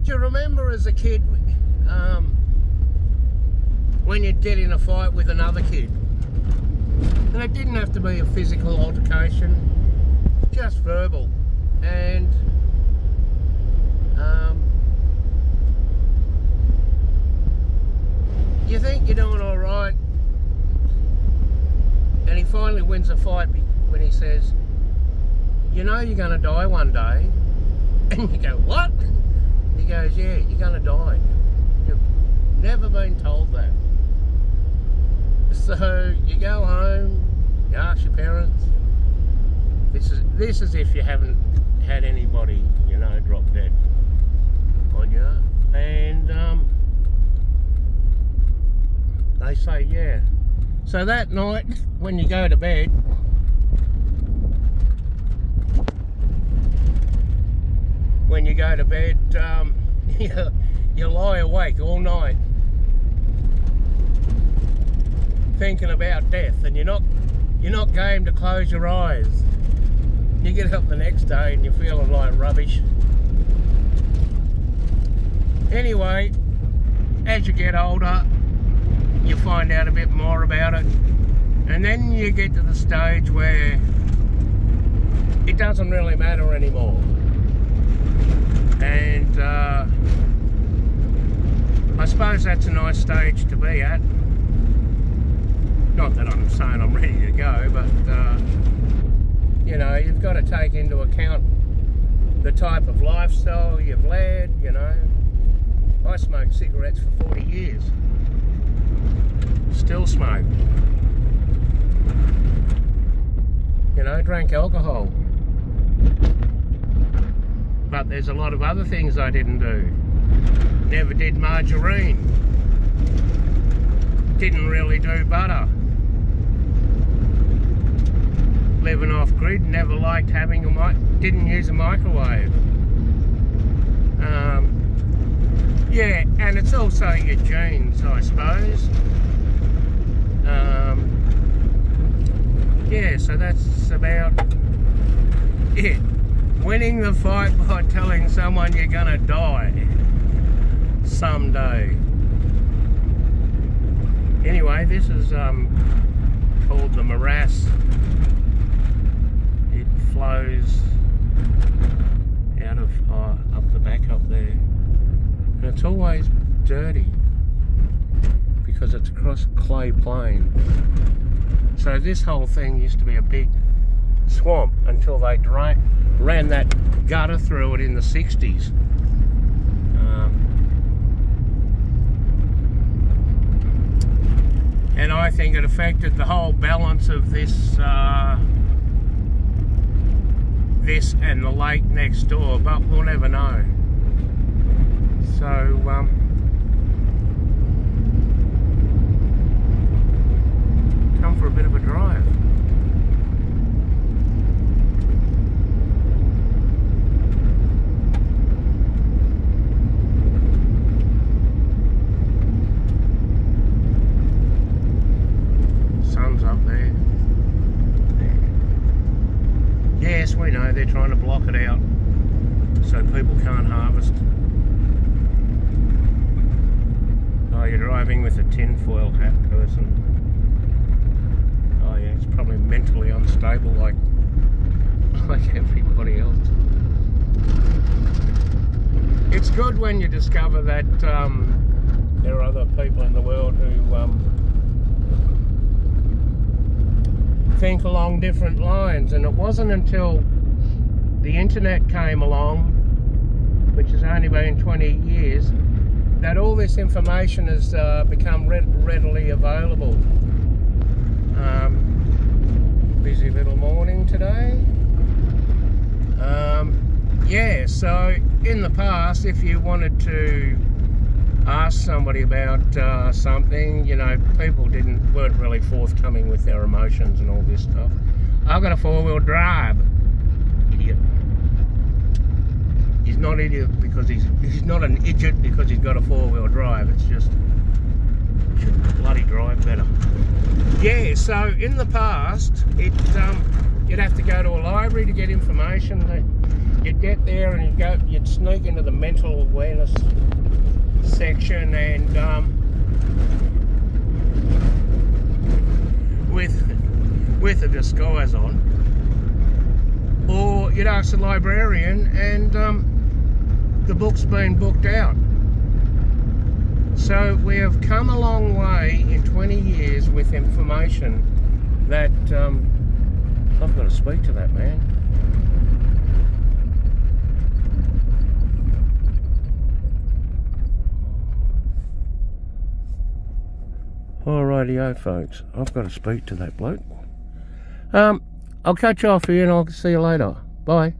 Do you remember as a kid when you'd get in a fight with another kid? And it didn't have to be a physical altercation, just verbal. And you think you're doing all right, and he finally wins a fight when he says, "You know you're going to die one day." And you go, "What?" He goes, "Yeah, you're going to die. You've never been told that." So you go home, you ask your parents. This is if you haven't had anybody, you know, drop dead on you. And they say, yeah. So that night, when you go to bed, you lie awake all night thinking about death, and you're not game to close your eyes. You get up the next day and you're feeling like rubbish. Anyway, as you get older, you find out a bit more about it, and then you get to the stage where it doesn't really matter anymore. And I suppose that's a nice stage to be at. Not that I'm saying I'm ready to go, but you know, you've got to take into account the type of lifestyle you've led, you know. I smoked cigarettes for 40 years. Still smoke. You know, drank alcohol. But there's a lot of other things I didn't do. Never did margarine. Didn't really do butter. Living off grid, never liked having didn't use a microwave. Yeah, and it's also your genes, I suppose. Yeah, so that's about it. Winning the fight by telling someone you're gonna die someday. Anyway, this is called the Morass. It flows out of up the back up there, and it's always dirty because it's across a clay plain. So this whole thing used to be a big swamp until they ran that gutter through it in the 60s. And I think it affected the whole balance of this and the lake next door, but we'll never know. So come for a bit of a drive. Sun's up there. Yes, we know they're trying to block it out so people can't harvest. Oh, you're driving with a tinfoil hat person. Oh yeah, it's probably mentally unstable like everybody else. It's good when you discover that there are other people in the world who think along different lines, and it wasn't until the internet came along, which has only been 20 years, that all this information has become readily available. Busy little morning today. Yeah, so in the past, if you wanted to ask somebody about something, you know, people weren't really forthcoming with their emotions and all this stuff. I've got a four-wheel drive. Idiot. He's not idiot because he's not an idiot because he's got a four-wheel drive. It's just he should bloody drive better. Yeah, so in the past, you'd have to go to a library to get information. You'd you'd get there and you'd sneak into the mental awareness section, and with a disguise on, or you'd ask the librarian and the book's been booked out. So we have come a long way in 20 years with information that I've got to speak to that man. Alrighty-o, folks, I've got to speak to that bloke. I'll catch you off here and I'll see you later. Bye.